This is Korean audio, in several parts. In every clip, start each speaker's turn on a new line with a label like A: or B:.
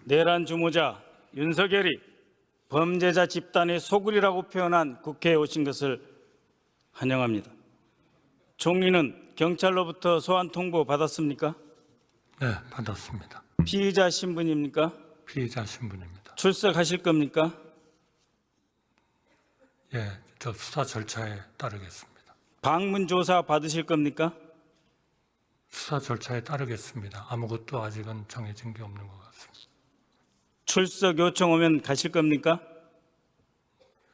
A: 내란 주모자 윤석열이 범죄자 집단의 소굴이라고 표현한 국회에 오신 것을 환영합니다. 총리는 경찰로부터 소환 통보 받았습니까?
B: 네, 받았습니다.
A: 피의자 신분입니까?
B: 피의자 신분입니다.
A: 출석하실 겁니까?
B: 예, 저 수사 절차에 따르겠습니다.
A: 방문 조사 받으실 겁니까?
B: 수사 절차에 따르겠습니다. 아무것도 아직은 정해진 게 없는 것 같습니다.
A: 출석 요청 오면 가실 겁니까?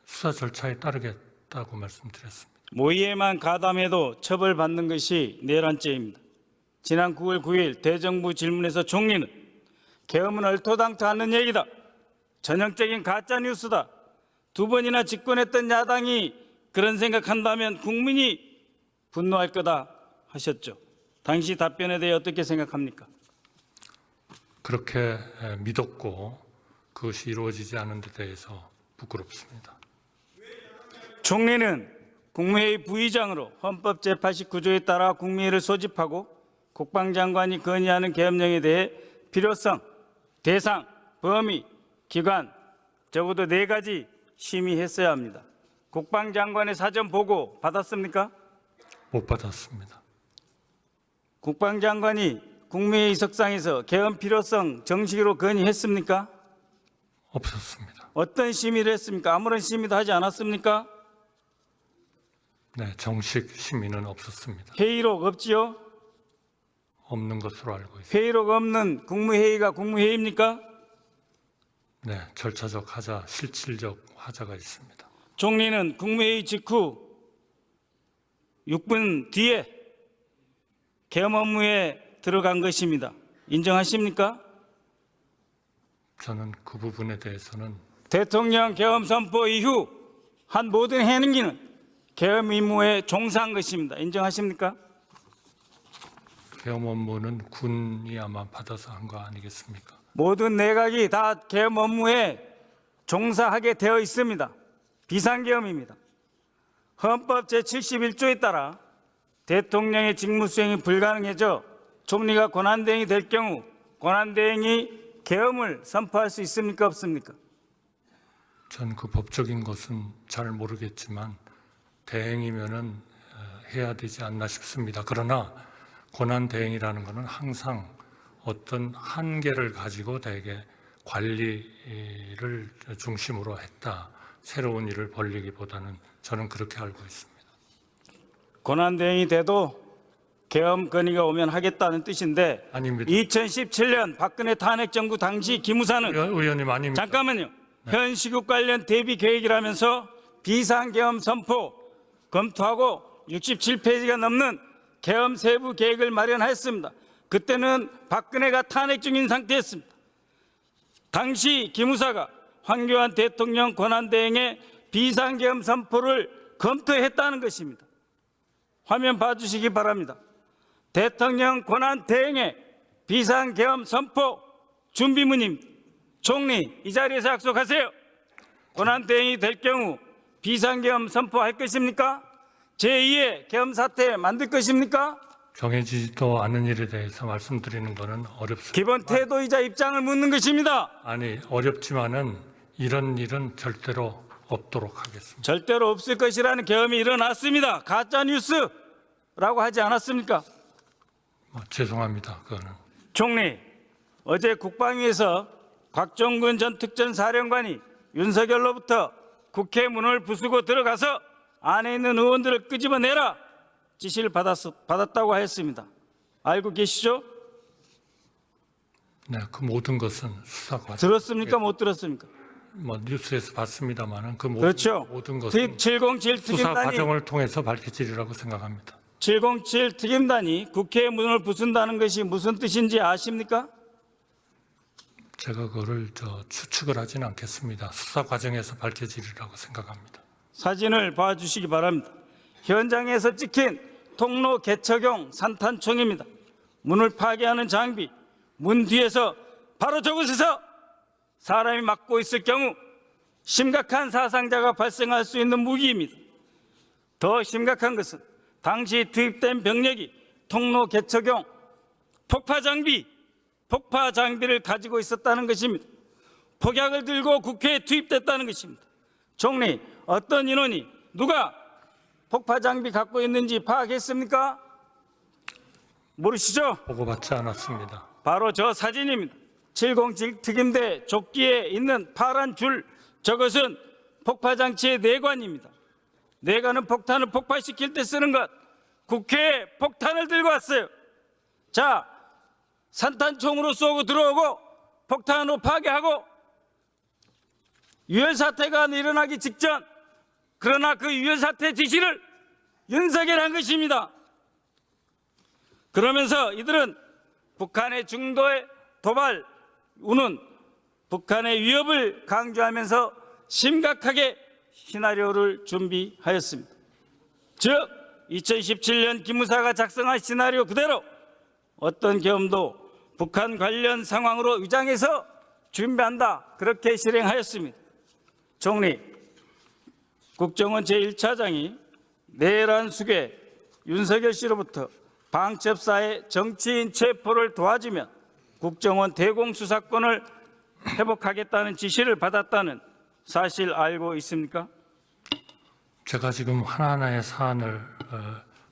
B: 수사 절차에 따르겠다고 말씀드렸습니다.
A: 모의에만 가담해도 처벌받는 것이 내란죄입니다. 지난 9월 9일 대정부 질문에서 총리는 계엄은 얼토당토 않는 얘기다. 전형적인 가짜뉴스다. 2번이나 집권했던 야당이 그런 생각한다면 국민이 분노할 거다 하셨죠. 당시 답변에 대해 어떻게 생각합니까?
B: 그렇게 믿었고 그것이 이루어지지 않은 데 대해서 부끄럽습니다.
A: 총리는 국무회의 부의장으로 헌법 제89조에 따라 국무회의를 소집하고 국방장관이 건의하는 계엄령에 대해 필요성, 대상, 범위, 기관 적어도 4가지 심의했어야 합니다. 국방장관의 사전 보고 받았습니까?
B: 못 받았습니다.
A: 국방장관이 국무회의 석상에서 계엄 필요성 정식으로 건의했습니까?
B: 없었습니다.
A: 어떤 심의를 했습니까? 아무런 심의도 하지 않았습니까?
B: 네, 정식 심의는 없었습니다.
A: 회의록 없지요?
B: 없는 것으로 알고 있습니다.
A: 회의록 없는 국무회의가 국무회의입니까?
B: 네, 절차적 하자, 실질적 하자가 있습니다.
A: 총리는 국무회의 직후 6분 뒤에 계엄 업무에 들어간 것입니다. 인정하십니까?
B: 저는 그 부분에 대해서는
A: 대통령 계엄 선포 이후 한 모든 행위는 계엄 임무에 종사한 것입니다. 인정하십니까?
B: 계엄 업무는 군이 아마 받아서 한 거 아니겠습니까?
A: 모든 내각이 다 계엄 업무에 종사하게 되어 있습니다. 비상계엄입니다. 헌법 제71조에 따라 대통령의 직무수행이 불가능해져 총리가 권한대행이 될 경우 권한대행이 계엄을 선포할 수 있습니까? 없습니까?
B: 전 그 법적인 것은 잘 모르겠지만 대행이면은 해야 되지 않나 싶습니다. 그러나 권한 대행이라는 것은 항상 어떤 한계를 가지고 대개 관리를 중심으로 했다. 새로운 일을 벌리기보다는 저는 그렇게 알고 있습니다.
A: 권한대행이 돼도 계엄 건의가 오면 하겠다는 뜻인데
B: 아닙니다.
A: 2017년 박근혜 탄핵정부 당시 기무사는
B: 의원님 아닙니다.
A: 잠깐만요. 현 시국 관련 대비 계획이라면서 비상계엄 선포 검토하고 67페이지가 넘는 계엄 세부 계획을 마련했습니다. 그때는 박근혜가 탄핵 중인 상태였습니다. 당시 기무사가 황교안 대통령 권한대행의 비상계엄 선포를 검토했다는 것입니다. 화면 봐주시기 바랍니다. 대통령 권한대행의 비상계엄 선포 준비문입니다. 총리, 이 자리에서 약속하세요. 권한대행이 될 경우 비상계엄 선포할 것입니까? 제2의 계엄 사태 만들 것입니까?
B: 정해지지도 않은 일에 대해서 말씀드리는 것은 어렵습니다.
A: 기본 태도이자 입장을 묻는 것입니다.
B: 아니, 어렵지만은 이런 일은 절대로 없도록 하겠습니다.
A: 절대로 없을 것이라는 계엄이 일어났습니다. 가짜뉴스라고 하지 않았습니까?
B: 죄송합니다. 그거는.
A: 총리, 어제 국방위에서 곽종근 전 특전사령관이 윤석열로부터 국회 문을 부수고 들어가서 안에 있는 의원들을 끄집어내라 지시를 받았다고 했습니다. 알고 계시죠?
B: 네, 그 모든 것은 수사 과정.
A: 들었습니까? 못 들었습니까?
B: 뉴스에서 봤습니다만은 그
A: 그렇죠.
B: 모든 것은
A: 707
B: 수사
A: 특임단이
B: 과정을 통해서 밝혀지리라고 생각합니다.
A: 707 특임단이 국회 문을 부순다는 것이 무슨 뜻인지 아십니까?
B: 제가 그거를 추측을 하지는 않겠습니다. 수사 과정에서 밝혀지리라고 생각합니다.
A: 사진을 봐주시기 바랍니다. 현장에서 찍힌 통로 개척용 산탄총입니다. 문을 파괴하는 장비, 문 뒤에서 바로 저곳에서 사람이 막고 있을 경우 심각한 사상자가 발생할 수 있는 무기입니다. 더 심각한 것은 당시 투입된 병력이 통로 개척용 폭파 장비, 폭파 장비를 가지고 있었다는 것입니다. 폭약을 들고 국회에 투입됐다는 것입니다. 총리, 어떤 인원이 누가 폭파 장비 갖고 있는지 파악했습니까? 모르시죠?
B: 보고받지 않았습니다.
A: 바로 저 사진입니다. 707 특임대 조끼에 있는 파란 줄, 저것은 폭파장치의 내관입니다. 내관은 폭탄을 폭발시킬 때 쓰는 것. 국회에 폭탄을 들고 왔어요. 자, 산탄총으로 쏘고 들어오고 폭탄으로 파괴하고 유혈사태가 일어나기 직전, 그러나 그 유혈사태 지시를 윤석열이 한 것입니다. 그러면서 이들은 북한의 중도의 도발, 우는 북한의 위협을 강조하면서 심각하게 시나리오를 준비하였습니다. 즉 2017년 기무사가 작성한 시나리오 그대로 어떤 경험도 북한 관련 상황으로 위장해서 준비한다, 그렇게 실행하였습니다. 총리, 국정원 제1차장이 내란 수괴 윤석열 씨로부터 방첩사의 정치인 체포를 도와주면 국정원 대공수사권을 회복하겠다는 지시를 받았다는 사실 알고 있습니까?
B: 제가 지금 하나하나의 사안을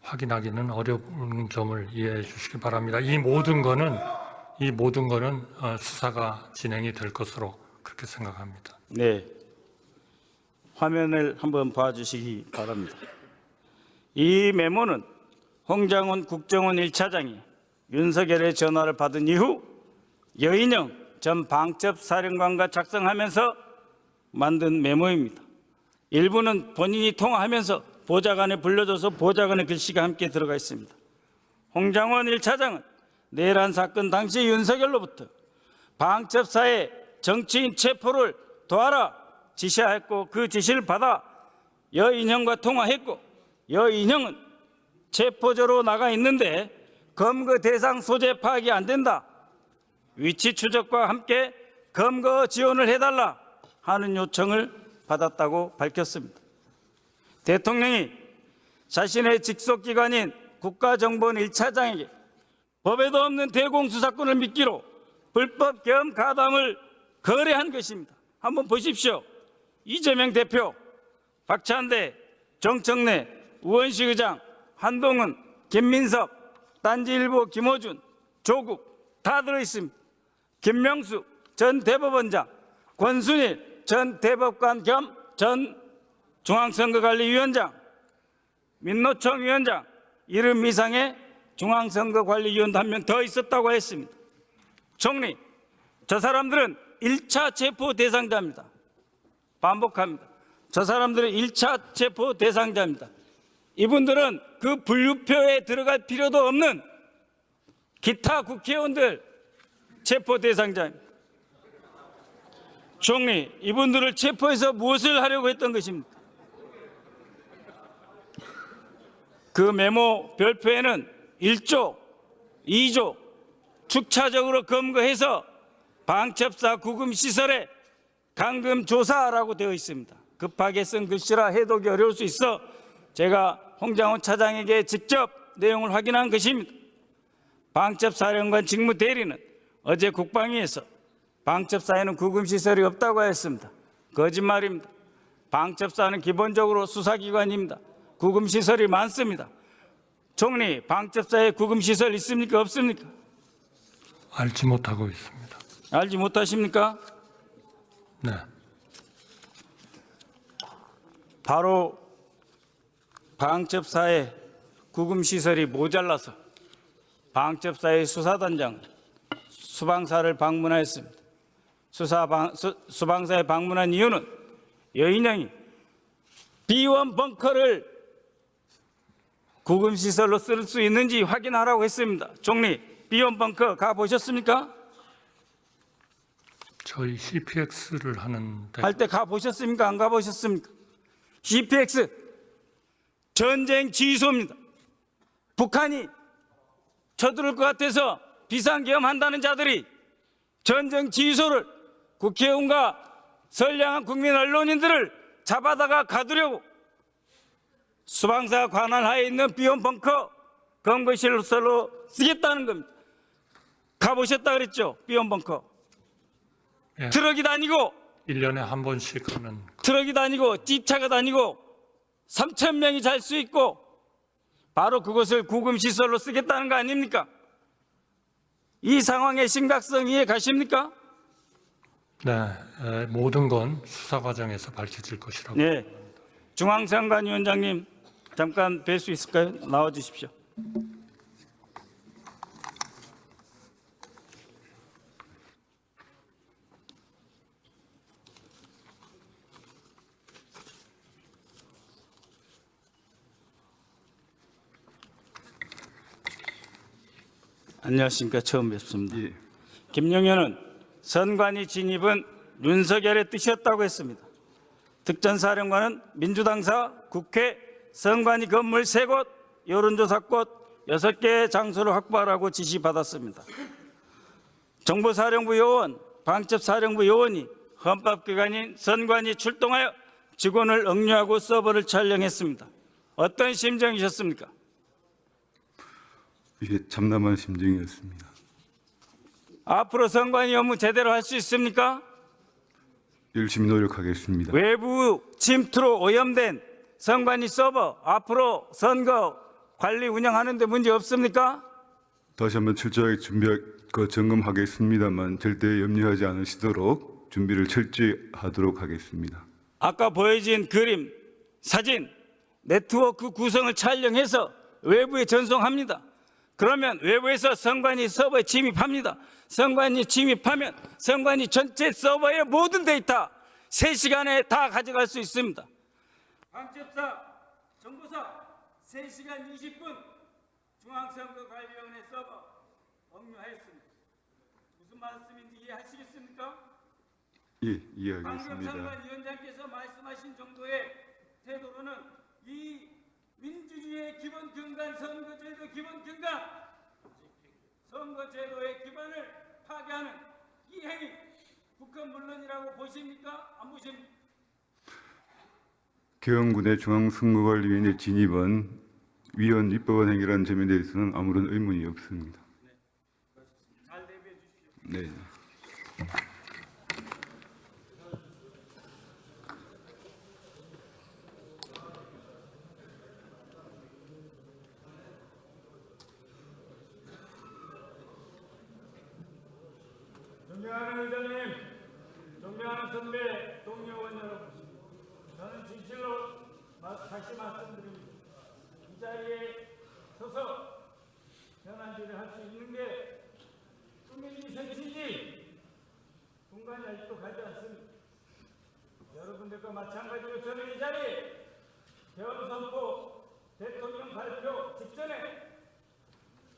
B: 확인하기는 어려운 점을 이해해 주시기 바랍니다. 이 모든 거는 수사가 진행이 될 것으로 그렇게 생각합니다.
A: 네, 화면을 한번 봐주시기 바랍니다. 이 메모는 홍장훈 국정원 1차장이 윤석열의 전화를 받은 이후 여인영 전 방첩사령관과 작성하면서 만든 메모입니다. 일부는 본인이 통화하면서 보좌관에 불러줘서 보좌관의 글씨가 함께 들어가 있습니다. 홍장훈 1차장은 내란 사건 당시 윤석열로부터 방첩사의 정치인 체포를 도와라 지시하였고, 그 지시를 받아 여인형과 통화했고, 여인형은 체포조로 나가 있는데 검거 대상 소재 파악이 안 된다, 위치 추적과 함께 검거 지원을 해달라 하는 요청을 받았다고 밝혔습니다. 대통령이 자신의 직속기관인 국가정보원 1차장에게 법에도 없는 대공수사권을 미끼로 불법 계엄 가담을 거래한 것입니다. 한번 보십시오. 이재명 대표, 박찬대, 정청래, 우원식 의장, 한동훈, 김민석, 딴지일보 김호준, 조국 다 들어있습니다. 김명수 전 대법원장, 권순일 전 대법관 겸 전 중앙선거관리위원장, 민노총 위원장, 이름 이상의 중앙선거관리위원도 한 명 더 있었다고 했습니다. 총리, 저 사람들은 1차 체포 대상자입니다. 반복합니다. 저 사람들은 1차 체포 대상자입니다. 이분들은 그 분류표에 들어갈 필요도 없는 기타 국회의원들 체포 대상자입니다. 총리, 이분들을 체포해서 무엇을 하려고 했던 것입니까? 그 메모 별표에는 1조, 2조 축차적으로 검거해서 방첩사 구금시설에 감금조사라고 되어 있습니다. 급하게 쓴 글씨라 해독이 어려울 수 있어 제가 홍장훈 차장에게 직접 내용을 확인한 것입니다. 방첩사령관 직무대리는 어제 국방위에서 방첩사에는 구금시설이 없다고 했습니다. 거짓말입니다. 방첩사는 기본적으로 수사기관입니다. 구금시설이 많습니다. 총리, 방첩사에 구금시설 있습니까? 없습니까?
B: 알지 못하고 있습니다.
A: 알지 못하십니까?
B: 네.
A: 바로 방첩사에 구금시설이 모자라서 방첩사의 수사단장 수방사를 방문하였습니다. 수방사에 방문한 이유는 여인영이 B1 벙커를 구금시설로 쓸 수 있는지 확인하라고 했습니다. 총리, B1 벙커 가보셨습니까?
B: 저희 CPX를 하는데
A: 할 때 가보셨습니까? 안 가보셨습니까? CPX 전쟁 지휘소입니다. 북한이 쳐들을 것 같아서 비상계엄한다는 자들이 전쟁 지휘소를 국회의원과 선량한 국민 언론인들을 잡아다가 가두려고 수방사 관할 하에 있는 B1 벙커 검거실로 쓰겠다는 겁니다. 가보셨다 그랬죠? 비원벙커.
B: 예.
A: 트럭이 다니고
B: 1년에 한 번씩 하는
A: 트럭이 다니고 뒷차가 다니고 3천 명이 잘 수 있고 바로 그것을 구금시설로 쓰겠다는 거 아닙니까? 이 상황의 심각성 이해 가십니까?
B: 네, 모든 건 수사 과정에서 밝혀질 것이라고.
A: 네. 중앙선관위원장님 잠깐 뵐 수 있을까요? 나와 주십시오. 안녕하십니까. 처음 뵙습니다.
C: 예.
A: 김용현은 선관위 진입은 윤석열의 뜻이었다고 했습니다. 특전사령관은 민주당사, 국회, 선관위 건물 3곳, 여론조사꽃 6개의 장소를 확보하라고 지시받았습니다. 정보사령부 요원, 방첩사령부 요원이 헌법기관인 선관위 출동하여 직원을 억류하고 서버를 촬영했습니다. 어떤 심정이셨습니까?
C: 이게 참담한 심정이었습니다.
A: 앞으로 선관위 업무 제대로 할 수 있습니까?
C: 열심히 노력하겠습니다.
A: 외부 침투로 오염된 선관위 서버 앞으로 선거 관리 운영하는 데 문제 없습니까?
C: 다시 한번 철저하게 점검하겠습니다만 절대 염려하지 않으시도록 준비를 철저히 하도록 하겠습니다.
A: 아까 보여진 그림, 사진, 네트워크 구성을 촬영해서 외부에 전송합니다. 그러면 외부에서 선관위 서버에 침입합니다. 선관위 침입하면 선관위 전체 서버의 모든 데이터 3시간에 다 가져갈 수 있습니다. 방첩사, 정보사 3시간 20분 중앙선거관리위원회 서버 억류하였습니다. 무슨 말씀인지 이해하시겠습니까?
C: 예,
A: 방금
C: 이해하겠습니다.
A: 선관위원장께서 말씀하신 정도의 태도로는 이 민주주의의 기본 근간, 선거제도 기본 근간, 선거제도의 기반을 파괴하는 이 행위, 국헌 물론이라고 보십니까? 안 보십니까?
C: 개헌군의 중앙선거관리위원회 진입은 위헌 입법한 행위라는 점에 대해서는 아무런 의문이 없습니다.
A: 잘 대비해 주십시오.
C: 네.
A: 존경하는 의장님, 존경하는 선배, 동료 의원 여러분, 저는 진실로 다시 말씀드립니다. 이 자리에 서서 현안질을 할 수 있는 게 꿈인지 생신지 공간이 아직도 가지 않습니다. 여러분들과 마찬가지로 저는 이 자리에 개헌 선포 대통령 발표 직전에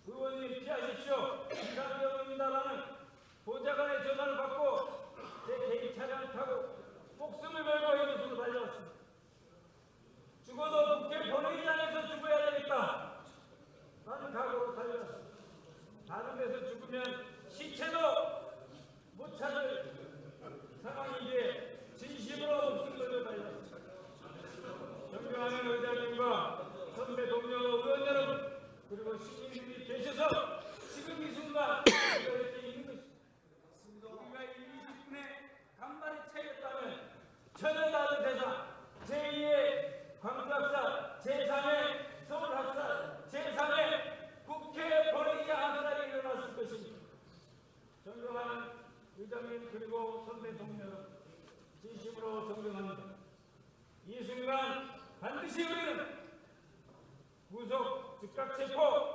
A: 의원님 피하십시오. 비상경입니다라는 보좌관의 전화를 받고 제 개인 차량을 타고 목숨을 걸고 이곳으로 달려왔습니다. 죽어도 국회 본회의장에서 죽어야 되겠다 라는 각오로 달려왔습니다. 다른 데서 죽으면 시체도 못 찾을 상황이기에 진심으로 목숨 걸고 달려왔습니다. 존경하는 의장님과 선배 동료 의원 여러분 그리고 시민들이 계셔서 지금 이 순간 이렇게 있는 것입니다. 우리가 20분에 간발의 차이였다면 전혀 다른 세상 제2의 광주학살, 제3의 서울학살, 제3의 국회 본회의장 학살이 일어났을 것입니다. 존경하는 의장님 그리고 선배 동료 여러분 진심으로 존경합니다. 이 순간 반드시 우리는 구속, 즉각 체포,